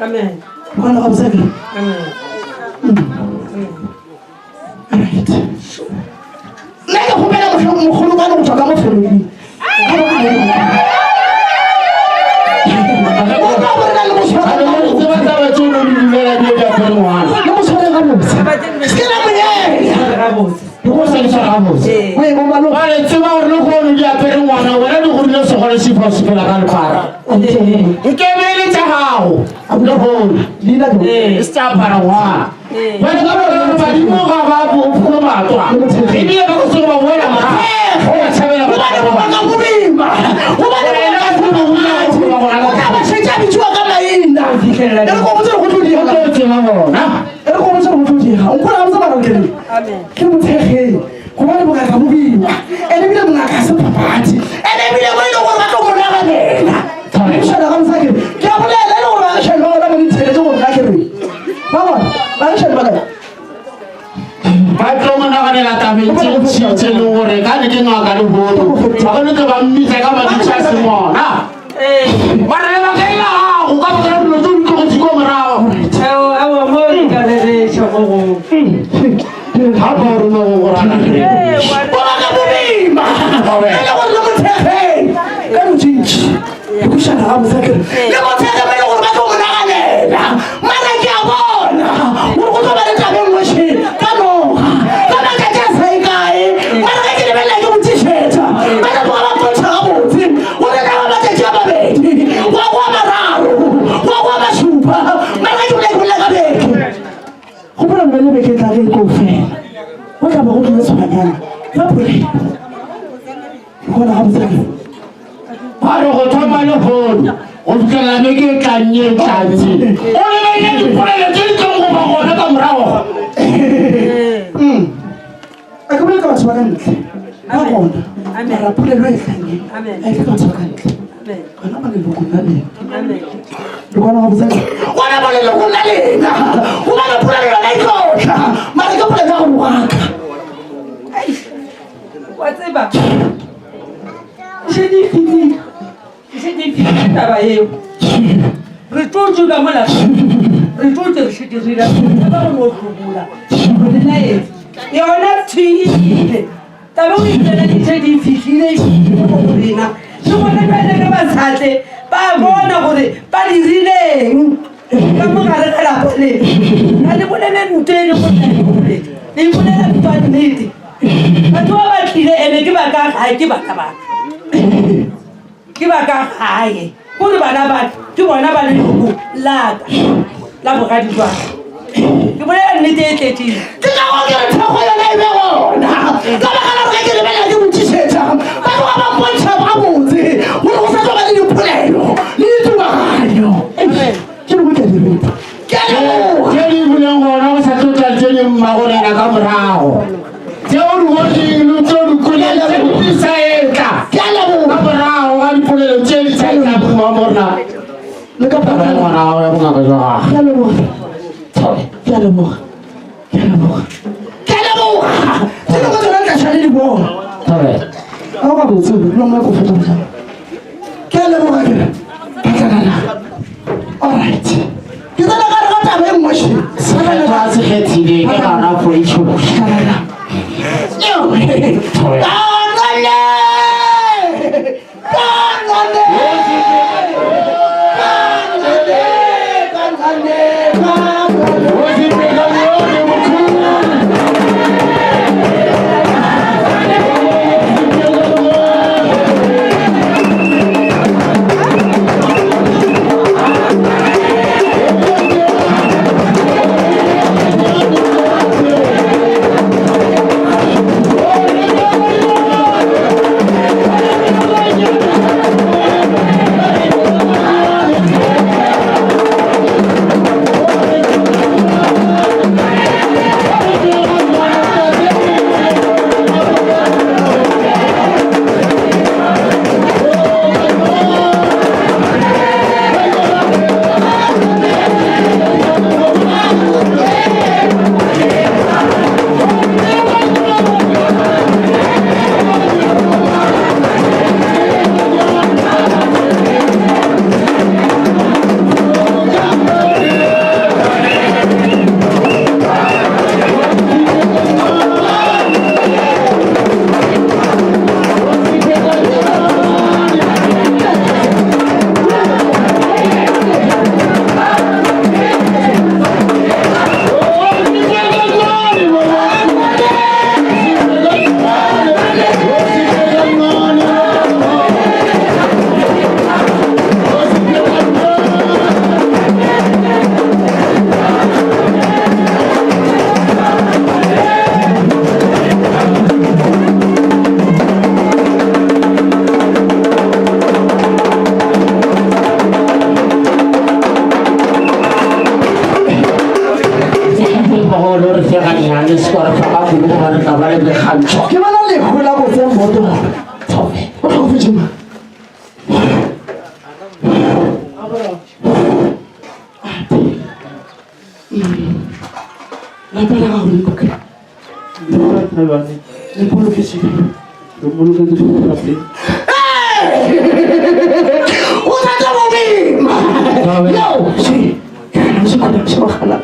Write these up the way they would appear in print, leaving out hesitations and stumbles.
Amen. Mwana wa mzee. Amen. Alright. Naka kupenda mkhulu bana kutoka mfuni. baholo re feganyane sekore fa ka go go bana ka ba le gantsho ke bana le gola go tsa moto thobe o go fetšema la pela ga go le koke le poloketse le poloketse la pela o tla mo bima yo si se ka se ba gala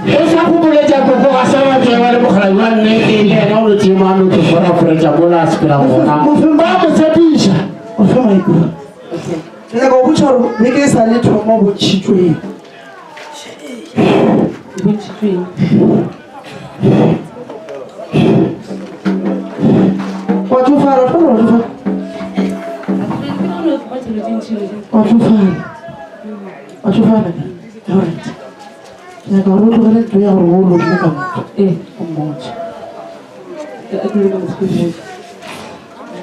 Esa kukuleja kuko asama kiwale mukhalaiwan ile na ulitimanu tufora fureja bola aspira mona. Mufimba msatisha. Mufimba iko. Nna go buchoro beke sale thomo bo chitwe. Watu fara kwa watu. Watu fara. Alright. Nna go ro kwa tu ya ro ro ni kama. Mmoja.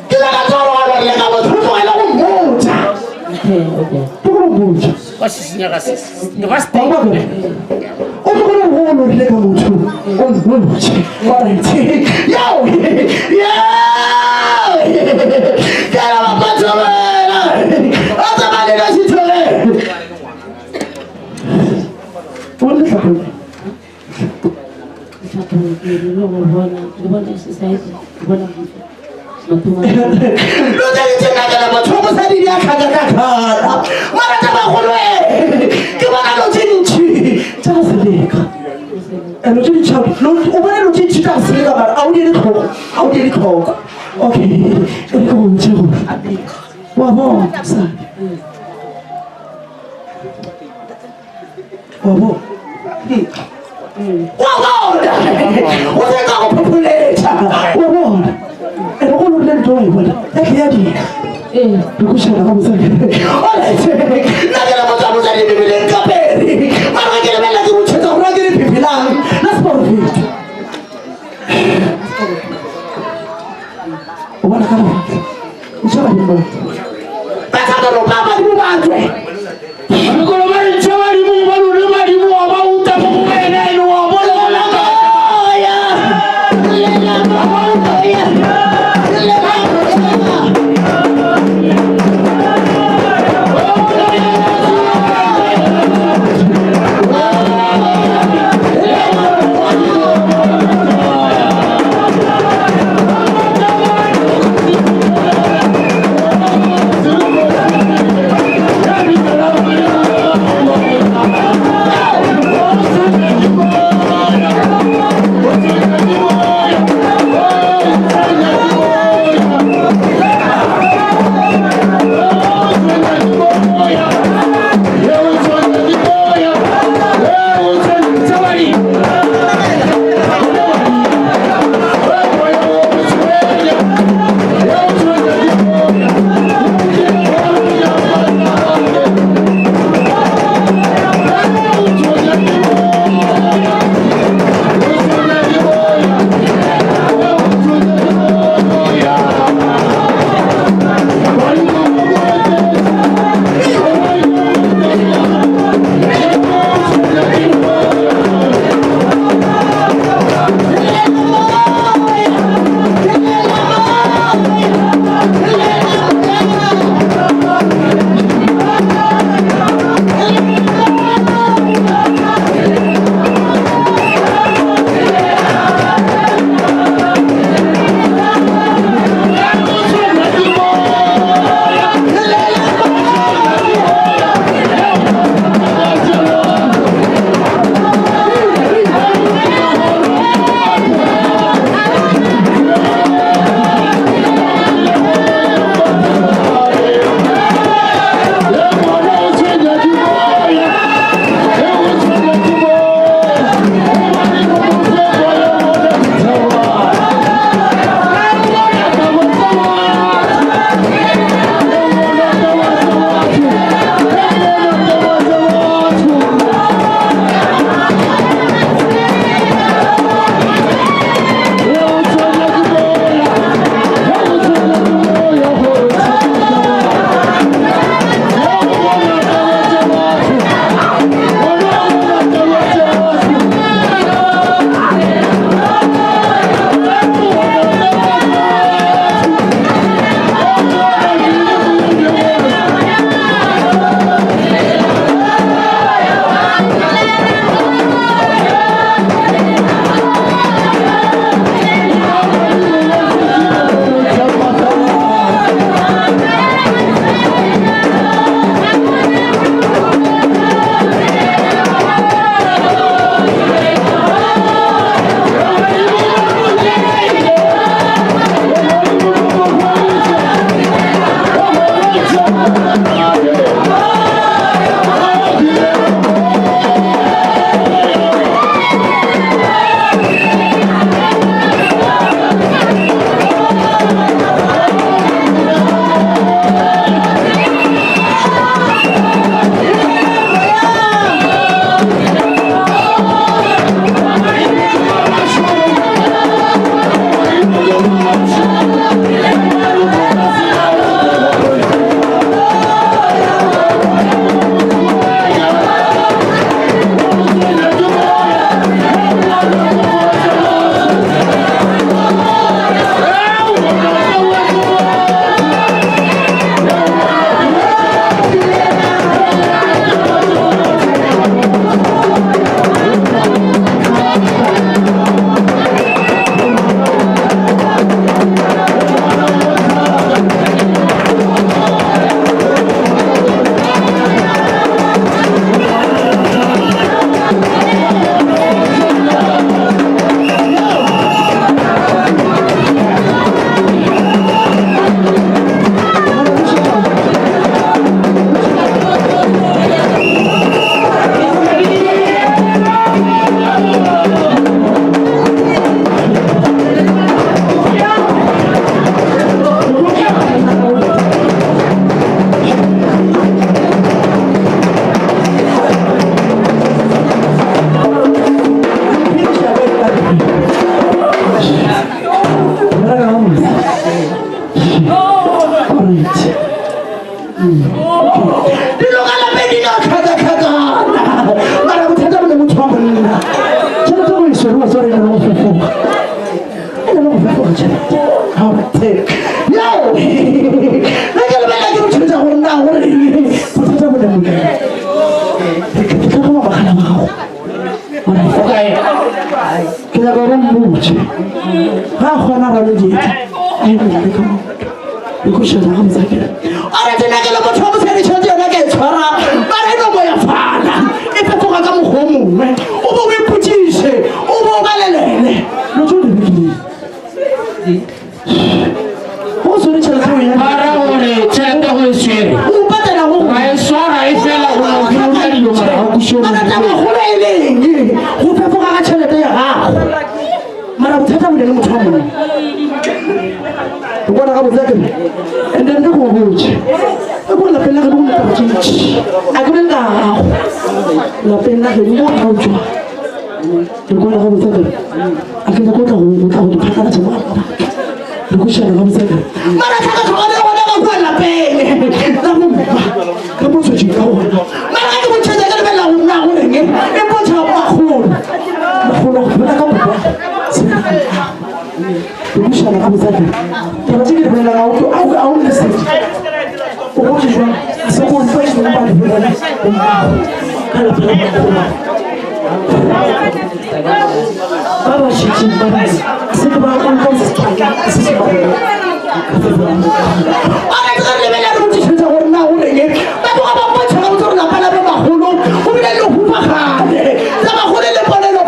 Kila katoro wale kama tu wale mmoja. Tuko mmoja. Wasi nyaga sisi. Ni wasi. Otukuna uhono leka mutu. Alright. Yo! Kala mapato bana. Ata bale na sitole. Wala sababu. Lutali tena kana machomo sadiri akagakakara. Mara tabakhulwe. Kibana lotinchi. Tsasileka. Lotinchi. Ubona lotinchi tsasileka mara awudiri khoko. Okay. Ukunje. Wabo sana. Wabo. Wabona! Uzeka kupopuleta! Wabona! Ukona ulento wena. Ekiyadi. Ukushaka kamsana. Alright. Nakela motamo zali bibele kaperi. Marakela bela kucheza kuragiri pipilang. Nasporofit. Ubona kama. Ushaba nimbo. Baka ndo baba ni mubandwe. Ngolo mali chawali mungu ni mali muwa uta mubene ni wa bola la ya. Lela mama ya. Lela mama. muche ha khona ra le dieta ai le ka mo go shela ga motsa ke ara tena ke le motho mo tsere tshotse yona ke tshwara bara no mo ya fana e fetoga ka mo go mongwe o bo o iputise o bo o balelele lo tlo le bile ho so le tshela ka wena para ore tshela go swere o patela go ga e swara e fela go ka dilo mara go shona ana tama go le leng go fetoga ga tšhelete ya gago mara bothata bo le motho wa mongwe o bona ga botseke and then go botse e bona pele ga go nna ka tšintši a go le gago la pele ga go ga o tswa ke bona ga botseke a ke go tla go diphakala tsa mo le go shela ga botseke mara ka ga go le bona ga go la pele la mo ka mo tswe ka ona mara ga go tšhetsa ka le bela go nna go reng e bontsha ba kholo go bona ka botwa le shana ga botseke ke ba tsike le la auto au le se o go jwa se go fa se ba le bona ka la pela baba shitsi baba se ba go go se se ba ara ka le bela ro tsi tsa go nna go reng ba go ba ba tshwana go tsona bana ba bagolo o bile le go pagane tsa ba go le ponelo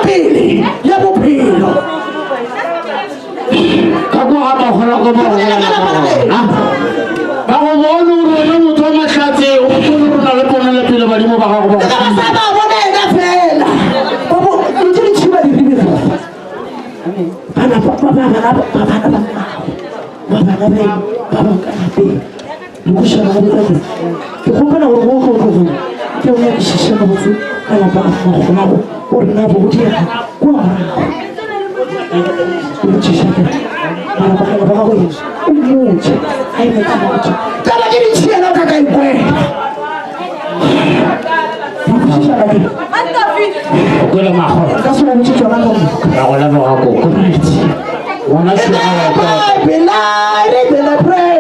pele ya bophelo ka go ga ba gona go ba ba go bona ore le motho wa mahlatse o bona le ponela pele ba dimo ba ga go ba ba bona ena fela bo ntse di tshiba di bibira bana ba ka pe go shana ga botsa ke go bona go ke o ya ke shisha ga botsa kana ba go na o rena bo di ya go ra o tshisha ka ba go o motse ai me ka motse ka ba ke di tshela ka kai kwe go le mago ka se mo tsitswa ka go ba go la ba go go ona se ga bela pray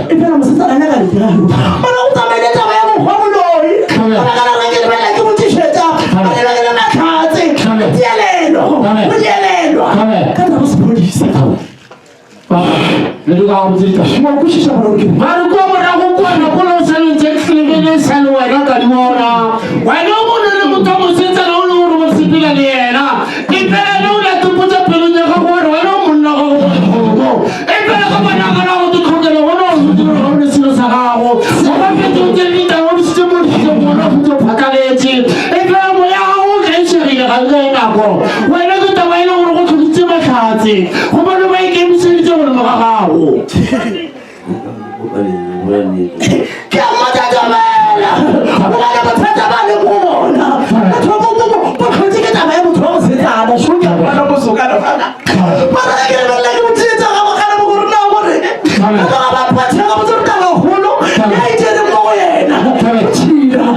Epera kasi gobane ba ikemiseditse gore mogagago ke a matatamela bogana bothata ba le bona bokgotse ke taba ya motho wa mosetsana soka bona bosokana fana bara ke lebella ke botsietsa ga bogana bo gore na gore ba ba patsa ga botse ka ba holo ya itsene mo go yena tshira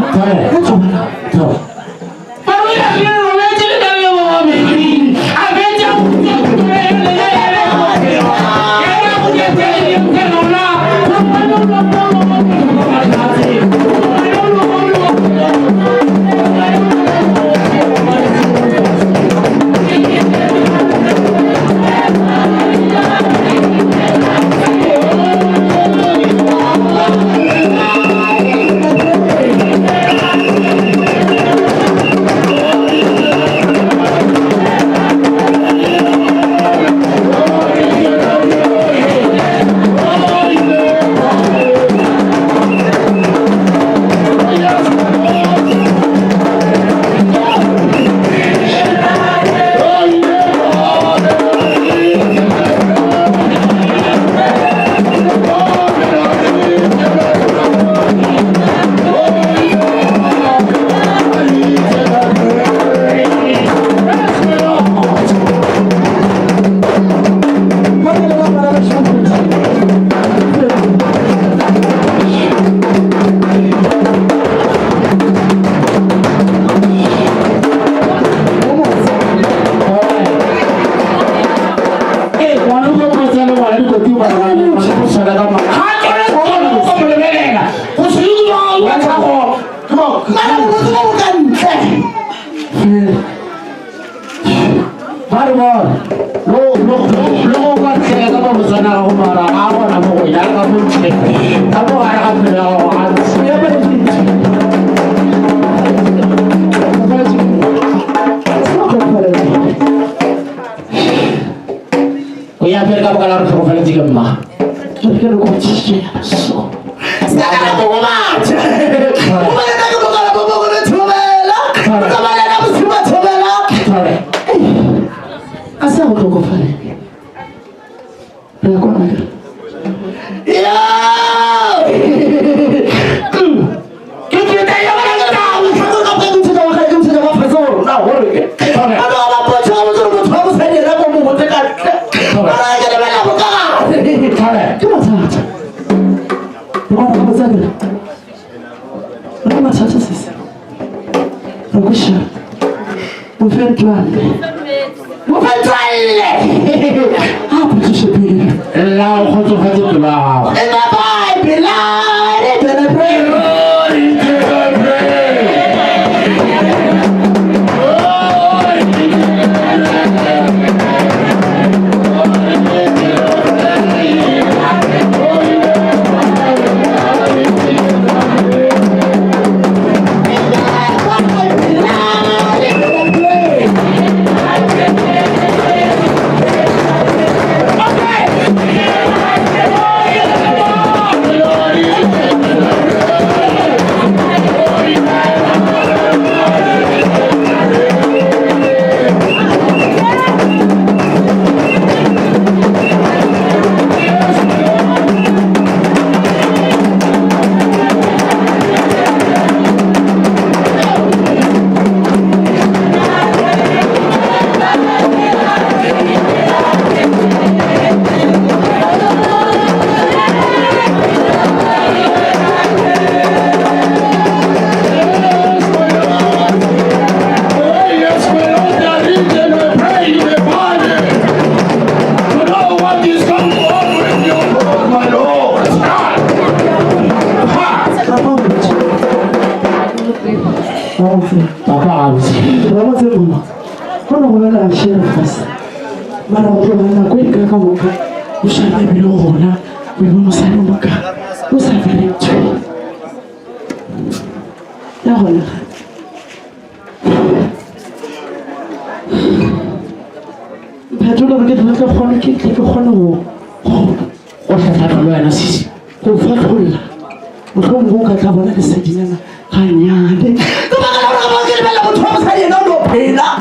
Phela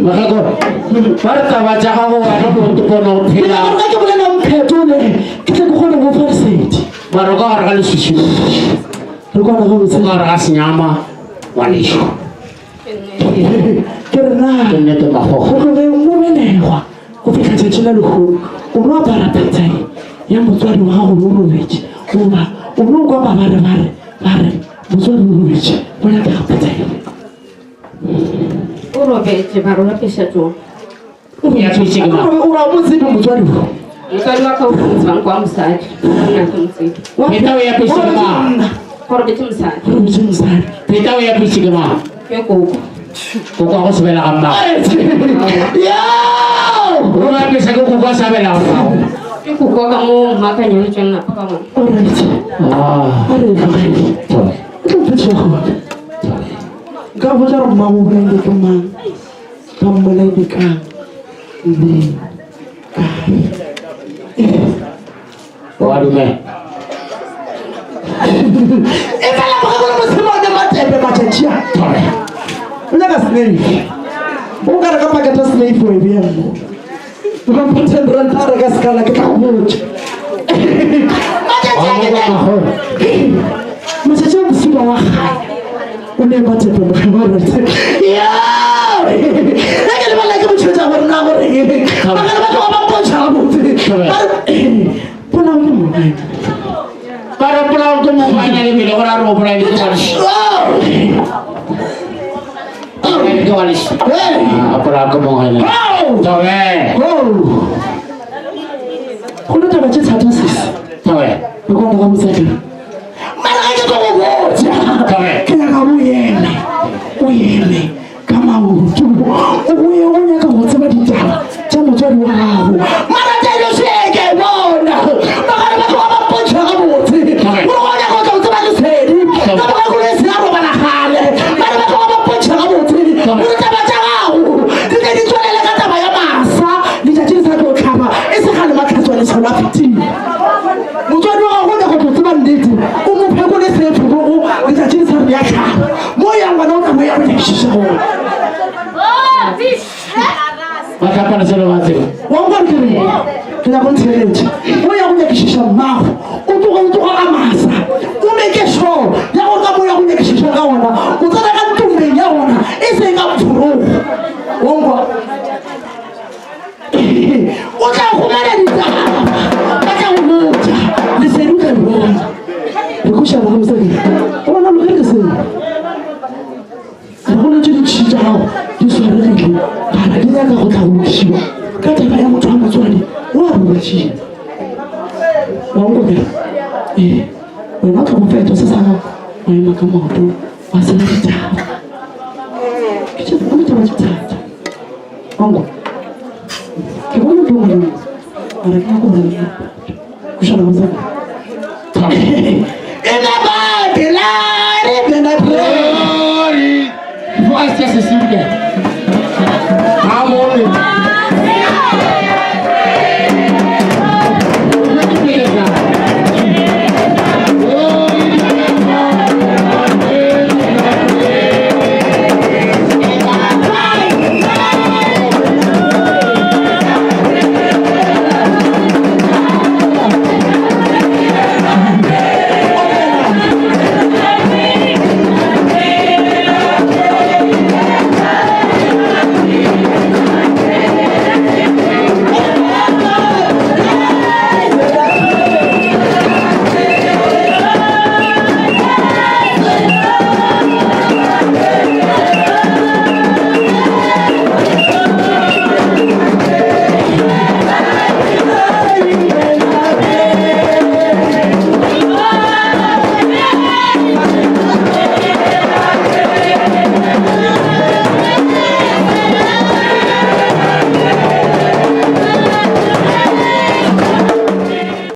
Makago. Marta baca kamu ada untuk pono Bila pila. mereka boleh nampak tu ni, kita bukan orang farsit. Baru kau orang susu. Bukan orang farsit. Kau orang nyama. Wanisho. Kerana Kena tu maho. kalau yang mana wah, kau fikir saja lalu, orang para petai, yang betul orang orang orang rich, orang kau bara, betul orang rich, orang tak petai. Orang betul baru nak pisah tu. Ya pisah kena. Orang mesti betul orang. Bukan kau kumpulan kau mesaj, nak kumpulan. Kita ya pisah kena. Kau betul mesaj. Betul besar. Kita ya pisah kena. Ya kau. Kau aku sebelah kau. Ya. Rumah pisah kau sebelah kau. Ya kau kamu makan yang macam nak kamu. Orang itu. Ah. Ada apa? Itu betul. Kau betul mau berani kemana? Kamu berani kang. Ini. Waduh meh. Ikalah kalau mesti mau ada macam dia. Unaga slave. Bukan kau pakai tas slave pun dia. Bukan pun rantara gaskala kita mulut. Macam dia. Macam dia mesti bawa. Udah baca tu berapa? Ya. Lagi lepas lagi bercerita warna orang ini. Makan macam apa pun cabut. Pulau ni. Para pulau tu mau banyak ni bila orang mau pulau itu kan. Itu walis. Apa aku mau ini? Tahu eh? Kau dah baca satu sis. Tahu eh? Bukan kamu saja. Mana aja kau baca? Tahu eh? Kena kamu yele, kamu cuma, uye kamu sebab dia, cuma cari wow. Mana jadi sege bona, makanya kau apa pun kamu tu, urunya kau sebab tu sedi, kamu kau lesi apa mana hal, mana kau apa pun kamu tu, urunya macam kau, dia jadi jual lagi kata bayar masa, dia jadi satu kama, esok makan jual sekolah fiti. Mujua kau dah sebab dia, umur lesi tu, dia jadi satu biasa. Moya wanaona moya wanashusha huko. Maka apa nasi lemak tu? Wangwa kiri. Tunakonteleza. Moya wanashusha mao. Utuka amasa. Umekesho. Yako kama moya wanashusha gawana. Utaka tumbe yawana. Ese ngapfuro. Wangwa. Utakumana nitaka. Aka umoja. Niseruka roho. Nikusha na mzee. Ona mgeni sana. Hakuna kitu chijao. Yesu anarudi. Anakuja kutakushia. Kata ya mtu ama swali. Wao wachi. Waongoza. Wewe kama mfeto sasa. Wewe kama hapo. Wasilita. Kitu kama tunachotaka. Wangu. Kibono tu mwana. Anakaa kwa kushana mzee. Glory. Voice is a